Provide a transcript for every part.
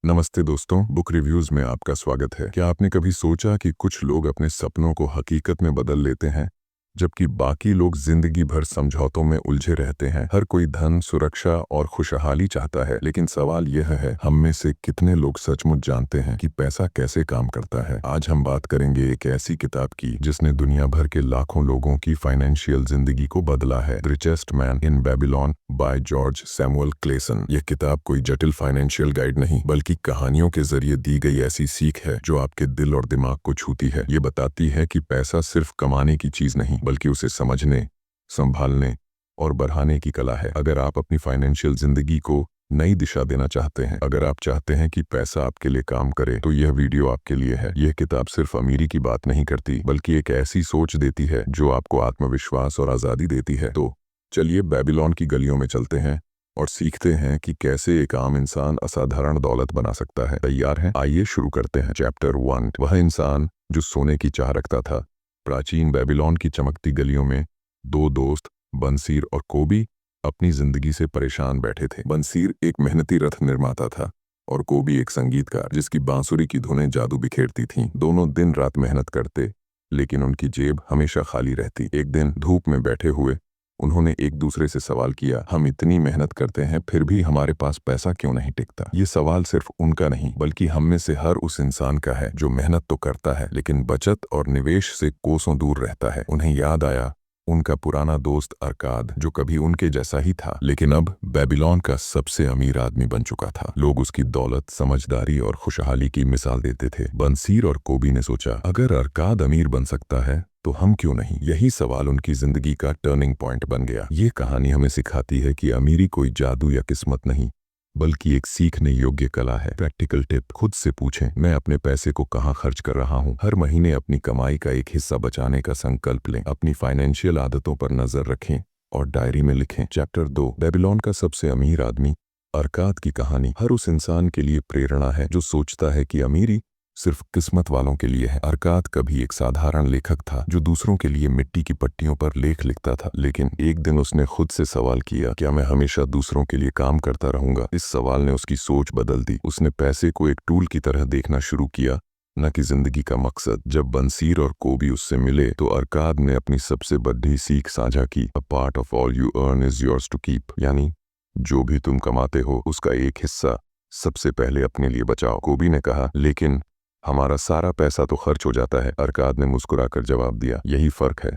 नमस्ते दोस्तों, book reviews में आपका स्वागत है। क्या आपने कभी सोचा कि कुछ लोग अपने सपनों को हकीकत में बदल लेते हैं, जबकि बाकी लोग जिंदगी भर समझौतों में उलझे रहते हैं। हर कोई धन, सुरक्षा और खुशहाली चाहता है, लेकिन सवाल यह है, हम में से कितने लोग सचमुच जानते हैं कि पैसा कैसे काम करता है। आज हम बात करेंगे एक ऐसी किताब की जिसने दुनिया भर के लाखों लोगों की फाइनेंशियल जिंदगी को बदला है। The richest man in Babylon by George Samuel Klaassen. यह किताब कोई जटिल फाइनेंशियल गाइड नहीं, बल्कि कहानियों के जरिए दी गई ऐसी सीख है जो आपके दिल और दिमाग को छूती है। ये बताती है कि पैसा सिर्फ कमाने की चीज नहीं, बल्कि उसे समझने, संभालने और बढ़ाने की कला है। अगर आप अपनी फाइनेंशियल जिंदगी को नई दिशा देना चाहते हैं, अगर आप चाहते हैं कि पैसा आपके लिए काम करे, तो यह वीडियो आपके लिए है। यह किताब सिर्फ अमीरी की बात नहीं करती, बल्कि एक ऐसी सोच देती है जो आपको आत्मविश्वास और आज़ादी देती है। तो चलिए बेबीलोन की गलियों में चलते हैं और सीखते हैं कि कैसे एक आम इंसान असाधारण दौलत बना सकता है। तैयार हैं? आइए शुरू करते हैं। चैप्टर 1। वह इंसान जो सोने की चाह रखता था। प्राचीन बेबीलोन की चमकती गलियों में दो दोस्त, बंसीर और कोबी, अपनी जिंदगी से परेशान बैठे थे। बंसीर एक मेहनती रथ निर्माता था और कोबी एक संगीतकार जिसकी बांसुरी की धुनें जादू बिखेरती थीं। दोनों दिन रात मेहनत करते, लेकिन उनकी जेब हमेशा खाली रहती। एक दिन धूप में बैठे हुए उन्होंने एक दूसरे से सवाल किया, हम इतनी मेहनत करते हैं, फिर भी हमारे पास पैसा क्यों नहीं टिकता? ये सवाल सिर्फ उनका नहीं, बल्कि हम में से हर उस इंसान का है जो मेहनत तो करता है, लेकिन बचत और निवेश से कोसों दूर रहता है। उन्हें याद आया उनका पुराना दोस्त अरकाद, जो कभी उनके जैसा ही था, लेकिन अब बेबीलोन का सबसे अमीर आदमी बन चुका था। लोग उसकी दौलत, समझदारी और खुशहाली की मिसाल देते थे। बंसीर और कोबी ने सोचा, अगर अरकाद अमीर बन सकता है तो हम क्यों नहीं? यही सवाल उनकी जिंदगी का टर्निंग पॉइंट बन गया। ये कहानी हमें सिखाती है कि अमीरी कोई जादू या किस्मत नहीं, बल्कि एक सीखने योग्य कला है। प्रैक्टिकल टिप: खुद से पूछें, मैं अपने पैसे को कहाँ खर्च कर रहा हूँ? हर महीने अपनी कमाई का एक हिस्सा बचाने का संकल्प लें। अपनी फाइनेंशियल आदतों पर नजर रखें और डायरी में लिखें। चैप्टर 2। बेबीलोन का सबसे अमीर आदमी। अरकाद की कहानी हर उस इंसान के लिए प्रेरणा है जो सोचता है कि अमीरी सिर्फ किस्मत वालों के लिए है। अरकाद कभी एक साधारण लेखक था जो दूसरों के लिए मिट्टी की पट्टियों पर लेख लिखता था, लेकिन एक दिन उसने खुद से सवाल किया, क्या मैं हमेशा दूसरों के लिए काम करता रहूंगा? इस सवाल ने उसकी सोच बदल दी। उसने पैसे को एक टूल की तरह देखना शुरू किया, न कि जिंदगी का मकसद। जब बंसीर और कोबी उससे मिले तो अरकाद ने अपनी सबसे बड़ी सीख साझा की, a part of all you earn is yours to keep, यानी जो भी तुम कमाते हो उसका एक हिस्सा सबसे पहले अपने लिए बचाओ। कोबी ने कहा, लेकिन हमारा सारा पैसा तो खर्च हो जाता है। अरकाद ने मुस्कुराकर जवाब दिया, यही फर्क है।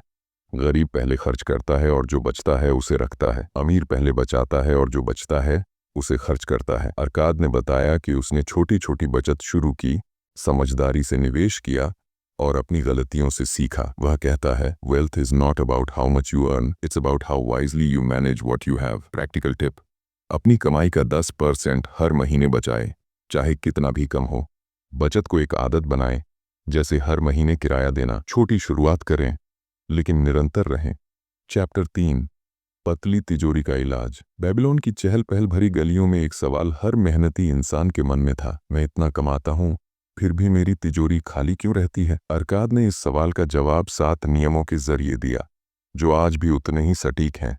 गरीब पहले खर्च करता है और जो बचता है उसे रखता है। अमीर पहले बचाता है और जो बचता है उसे खर्च करता है। अरकाद ने बताया कि उसने छोटी छोटी बचत शुरू की, समझदारी से निवेश किया और अपनी गलतियों से सीखा। वह कहता है, wealth is not about how much you earn, it's about how wisely you manage what you have. Practical tip: अपनी कमाई का 10% हर महीने बचाए, चाहे कितना भी कम हो। बचत को एक आदत बनाएं, जैसे हर महीने किराया देना। छोटी शुरुआत करें, लेकिन निरंतर रहें। चैप्टर 3। पतली तिजोरी का इलाज। बेबीलोन की चहल पहल भरी गलियों में एक सवाल हर मेहनती इंसान के मन में था, मैं इतना कमाता हूँ, फिर भी मेरी तिजोरी खाली क्यों रहती है? अरकाद ने इस सवाल का जवाब 7 नियमों के जरिए दिया, जो आज भी उतने ही सटीक हैं।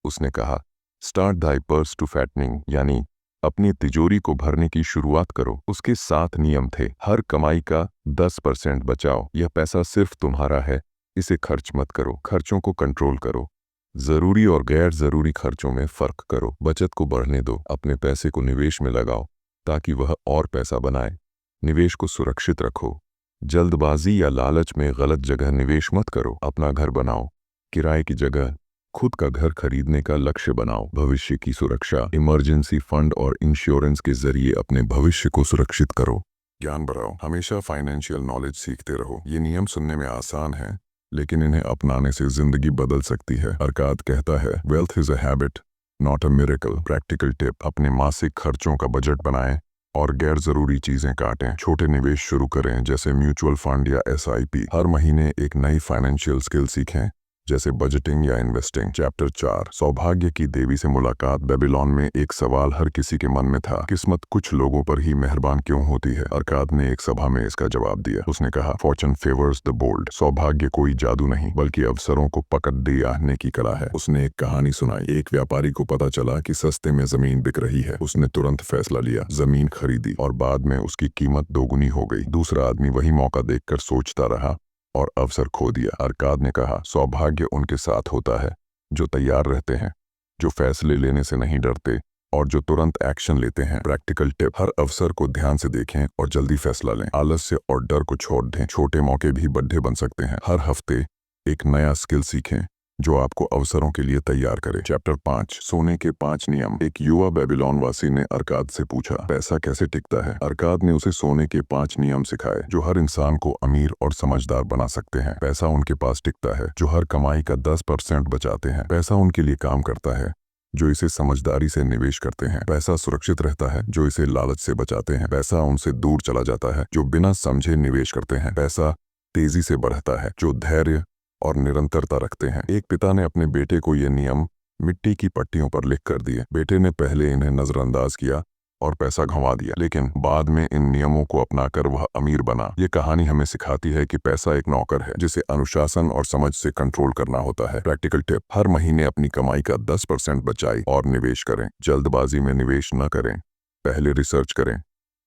उसने कहा, start thy purse to fattening, यानी अपनी तिजोरी को भरने की शुरुआत करो। उसके 7 नियम थे। हर कमाई का 10% बचाओ। यह पैसा सिर्फ तुम्हारा है, इसे खर्च मत करो। खर्चों को कंट्रोल करो। जरूरी और गैर जरूरी खर्चों में फर्क करो। बचत को बढ़ने दो। अपने पैसे को निवेश में लगाओ ताकि वह और पैसा बनाए। निवेश को सुरक्षित रखो। जल्दबाजी या लालच में गलत जगह निवेश मत करो। अपना घर बनाओ, किराए की जगह खुद का घर खरीदने का लक्ष्य बनाओ। भविष्य की सुरक्षा, इमरजेंसी फंड और इंश्योरेंस के जरिए अपने भविष्य को सुरक्षित करो। ज्ञान बढ़ाओ, हमेशा फाइनेंशियल नॉलेज सीखते रहो। ये नियम सुनने में आसान है, लेकिन इन्हें अपनाने से जिंदगी बदल सकती है। अरकाद कहता है, wealth is a habit, not a miracle. Practical tip: अपने मासिक खर्चों का बजट बनाएं और गैर जरूरी चीजें काटें। छोटे निवेश शुरू करें, जैसे म्यूचुअल फंड या SIP। हर महीने एक नई फाइनेंशियल स्किल सीखें जैसे बजटिंग या इन्वेस्टिंग। चैप्टर 4 सौभाग्य की देवी से मुलाकात। बेबीलोन में एक सवाल हर किसी के मन में था, किस्मत कुछ लोगों पर ही मेहरबान क्यों होती है? अरकाद ने एक सभा में इसका जवाब दिया। उसने कहा, फॉर्चून फेवर्स द बोल्ड। सौभाग्य कोई जादू नहीं बल्कि अवसरों को पकड़ दियाने की कला है। उसने एक कहानी सुनाई। एक व्यापारी को पता चला कि सस्ते में जमीन बिक रही है। उसने तुरंत फैसला लिया, जमीन खरीदी और बाद में उसकी कीमत दोगुनी हो गई। दूसरा आदमी वही मौका देखकर सोचता रहा और अवसर खो दिया। अरकाद ने कहा, सौभाग्य उनके साथ होता है जो तैयार रहते हैं, जो फैसले लेने से नहीं डरते और जो तुरंत एक्शन लेते हैं। प्रैक्टिकल टिप, हर अवसर को ध्यान से देखें और जल्दी फैसला लें। आलस्य और डर को छोड़ दें। छोटे मौके भी बड़े बन सकते हैं। हर हफ्ते एक नया स्किल सीखें जो आपको अवसरों के लिए तैयार करे। चैप्टर 5 सोने के 5 नियम। एक युवा बेबीलोन वासी ने अरकाद से पूछा, पैसा कैसे टिकता है? अरकाद ने उसे सोने के 5 नियम सिखाए जो हर इंसान को अमीर और समझदार बना सकते हैं। पैसा उनके पास टिकता है जो हर कमाई का 10% बचाते हैं। पैसा उनके लिए काम करता है जो इसे समझदारी से निवेश करते हैं। पैसा सुरक्षित रहता है जो इसे लालच से बचाते हैं। पैसा उनसे दूर चला जाता है जो बिना समझे निवेश करते हैं। पैसा तेजी से बढ़ता है जो धैर्य और निरंतरता रखते हैं। एक पिता ने अपने बेटे को ये नियम मिट्टी की पट्टियों पर लिख कर दिए। बेटे ने पहले इन्हें नजरअंदाज किया और पैसा गंवा दिया, लेकिन बाद में इन नियमों को अपनाकर वह अमीर बना। ये कहानी हमें सिखाती है कि पैसा एक नौकर है जिसे अनुशासन और समझ से कंट्रोल करना होता है। प्रैक्टिकल टिप, हर महीने अपनी कमाई का 10% बचाएं और निवेश करें। जल्दबाजी में निवेश न करें, पहले रिसर्च करें,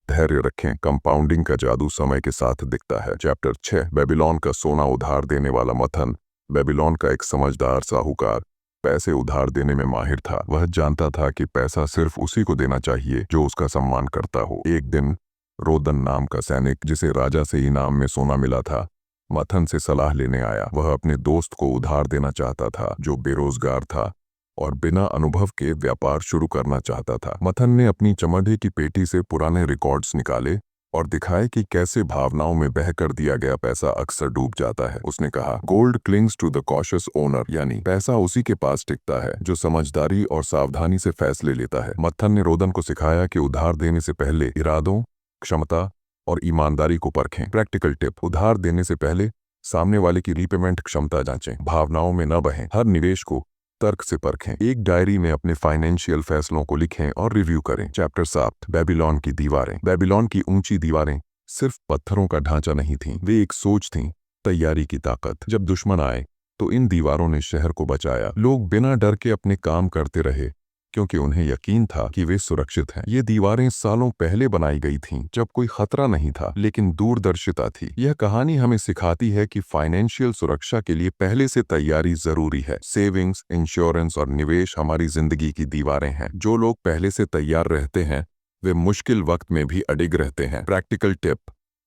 धैर्य रखें। कंपाउंडिंग का जादू समय के साथ दिखता है। चैप्टर 6 बेबीलोन का सोना उधार देने वाला मथन। बेबीलोन का एक समझदार साहूकार पैसे उधार देने में माहिर था। वह जानता था कि पैसा सिर्फ उसी को देना चाहिए जो उसका सम्मान करता हो। एक दिन रोदन नाम का सैनिक, जिसे राजा से इनाम में सोना मिला था, मथन से सलाह लेने आया। वह अपने दोस्त को उधार देना चाहता था जो बेरोजगार था और बिना अनुभव के व्यापार शुरू करना चाहता था। मथन ने अपनी चमड़े की पेटी से पुराने रिकॉर्ड्स निकाले और दिखाए कि कैसे भावनाओं में बह कर दिया गया पैसा अक्सर डूब जाता है। उसने कहा, gold clings to the cautious owner, यानी पैसा उसी के पास टिकता है जो समझदारी और सावधानी से फैसले लेता है। मथन ने रोदन को सिखाया कि उधार देने से पहले इरादों, क्षमता और ईमानदारी को परखें। प्रैक्टिकल टिप, उधार देने से पहले सामने वाले की रीपेमेंट क्षमता जांचें। भावनाओं में न बहें। हर निवेश को तर्क से परखें। एक डायरी में अपने फाइनेंशियल फैसलों को लिखें और रिव्यू करें। चैप्टर 7 बेबीलोन की दीवारें। बेबीलोन की ऊंची दीवारें सिर्फ पत्थरों का ढांचा नहीं थीं, वे एक सोच थीं, तैयारी की ताकत। जब दुश्मन आए तो इन दीवारों ने शहर को बचाया। लोग बिना डर के अपने काम करते रहे क्योंकि उन्हें यकीन था कि वे सुरक्षित हैं। ये दीवारें सालों पहले बनाई गई थीं जब कोई खतरा नहीं था, लेकिन दूरदर्शिता थी। यह कहानी हमें सिखाती है कि फाइनेंशियल सुरक्षा के लिए पहले से तैयारी जरूरी है। सेविंग्स, इंश्योरेंस और निवेश हमारी जिंदगी की दीवारें हैं। जो लोग पहले से तैयार रहते हैं वे मुश्किल वक्त में भी अडिग रहते हैं। प्रैक्टिकल टिप,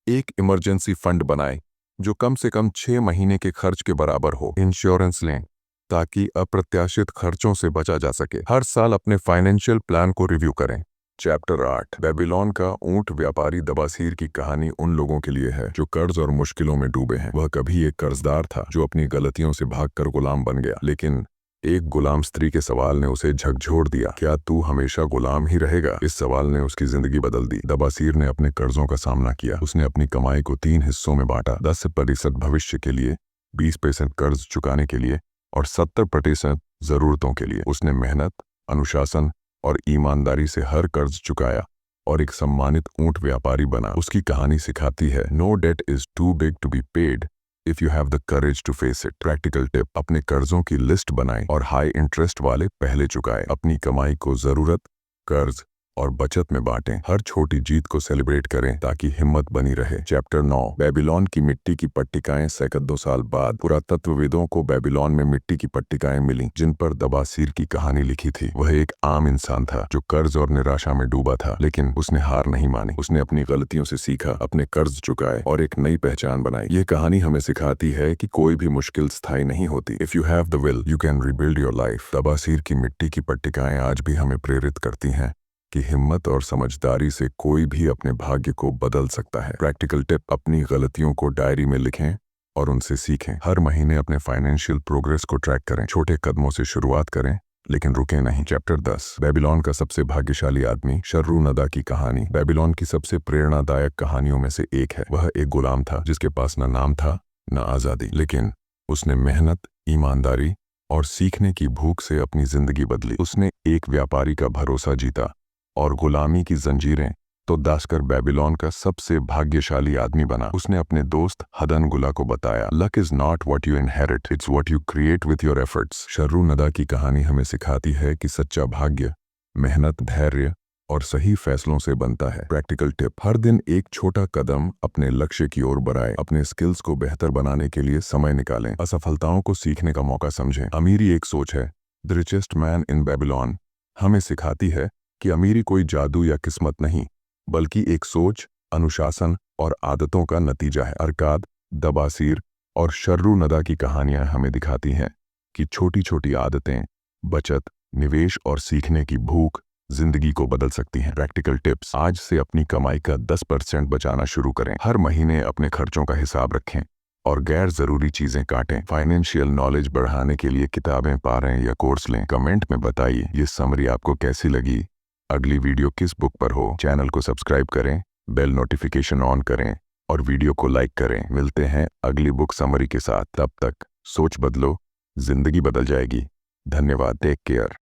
एक इमरजेंसी फंड बनाएं जो कम से कम 6 महीने के खर्च के बराबर हो। इंश्योरेंस लें ताकि अप्रत्याशित खर्चों से बचा जा सके। हर साल अपने फाइनेंशियल प्लान को रिव्यू करें। चैप्टर 8 बेबीलोन का ऊंट व्यापारी। दबासीर की कहानी उन लोगों के लिए है जो कर्ज और मुश्किलों में डूबे हैं। वह कभी एक कर्जदार था जो अपनी गलतियों से भागकर गुलाम बन गया, लेकिन एक गुलाम स्त्री के सवाल ने उसे झकझोर दिया, क्या तू हमेशा गुलाम ही रहेगा? इस सवाल ने उसकी जिंदगी बदल दी। दबासीर ने अपने कर्जों का सामना किया। उसने अपनी कमाई को 3 हिस्सों में बांटा, 10% भविष्य के लिए, 20% कर्ज चुकाने के लिए और 70% जरूरतों के लिए। उसने मेहनत, अनुशासन और ईमानदारी से हर कर्ज चुकाया और एक सम्मानित ऊंट व्यापारी बना। उसकी कहानी सिखाती है, no debt is too big to be paid if you have the courage to face it. Practical tip, अपने कर्जों की लिस्ट बनाएं और हाई इंटरेस्ट वाले पहले चुकाएं। अपनी कमाई को जरूरत, कर्ज और बचत में बांटें। हर छोटी जीत को सेलिब्रेट करें ताकि हिम्मत बनी रहे। चैप्टर 9 बेबीलोन की मिट्टी की पट्टिकाएं। सैकड़ों साल बाद पुरातत्वविदों को बेबीलोन में मिट्टी की पट्टिकाएं मिली जिन पर दबासीर की कहानी लिखी थी। वह एक आम इंसान था जो कर्ज और निराशा में डूबा था, लेकिन उसने हार नहीं मानी। उसने अपनी गलतियों से सीखा, अपने कर्ज चुकाए और एक नई पहचान बनाई। यह कहानी हमें सिखाती है कि कोई भी मुश्किल स्थायी नहीं होती। If you have the will you can rebuild your life. दबासीर की मिट्टी की पट्टिकाएं आज भी हमें प्रेरित करती हैं कि हिम्मत और समझदारी से कोई भी अपने भाग्य को बदल सकता है। प्रैक्टिकल टिप, अपनी गलतियों को डायरी में लिखें और उनसे सीखें। हर महीने अपने फाइनेंशियल प्रोग्रेस को ट्रैक करें। छोटे कदमों से शुरुआत करें लेकिन रुके नहीं। चैप्टर 10 बेबीलोन का सबसे भाग्यशाली आदमी। शर्रुनदा की कहानी बेबीलोन की सबसे प्रेरणादायक कहानियों में से एक है। वह एक गुलाम था जिसके पास न नाम था न आजादी, लेकिन उसने मेहनत, ईमानदारी और सीखने की भूख से अपनी जिंदगी बदली। उसने एक व्यापारी का भरोसा जीता और गुलामी की जंजीरें तो दासकर बेबीलोन का सबसे भाग्यशाली आदमी बना। उसने अपने दोस्त हदन गुला को बताया, luck is not what you inherit, it's what you create with your efforts. शर्रू नदा की कहानी हमें सिखाती है कि सच्चा भाग्य मेहनत, धैर्य और सही फैसलों से बनता है। प्रैक्टिकल टिप, हर दिन एक छोटा कदम अपने लक्ष्य की ओर बढ़ाएं। अपने स्किल्स को बेहतर बनाने के लिए समय निकालें। असफलताओं को सीखने का मौका समझें। अमीरी एक सोच है। The richest man in Babylon हमें सिखाती है कि अमीरी कोई जादू या किस्मत नहीं, बल्कि एक सोच, अनुशासन और आदतों का नतीजा है। अरकाद, दबासीर और शर्रू नदा की कहानियां हमें दिखाती हैं कि छोटी छोटी आदतें, बचत, निवेश और सीखने की भूख जिंदगी को बदल सकती हैं। प्रैक्टिकल टिप्स, आज से अपनी कमाई का 10% बचाना शुरू करें। हर महीने अपने खर्चों का हिसाब रखें और गैर जरूरी चीजें काटें। फाइनेंशियल नॉलेज बढ़ाने के लिए किताबें पढ़ें या कोर्स लें। कमेंट में बताइए ये समरी आपको कैसी लगी, अगली वीडियो किस बुक पर हो। चैनल को सब्सक्राइब करें, बेल नोटिफिकेशन ऑन करें और वीडियो को लाइक करें। मिलते हैं अगली बुक समरी के साथ। तब तक सोच बदलो, जिंदगी बदल जाएगी। धन्यवाद। Take care.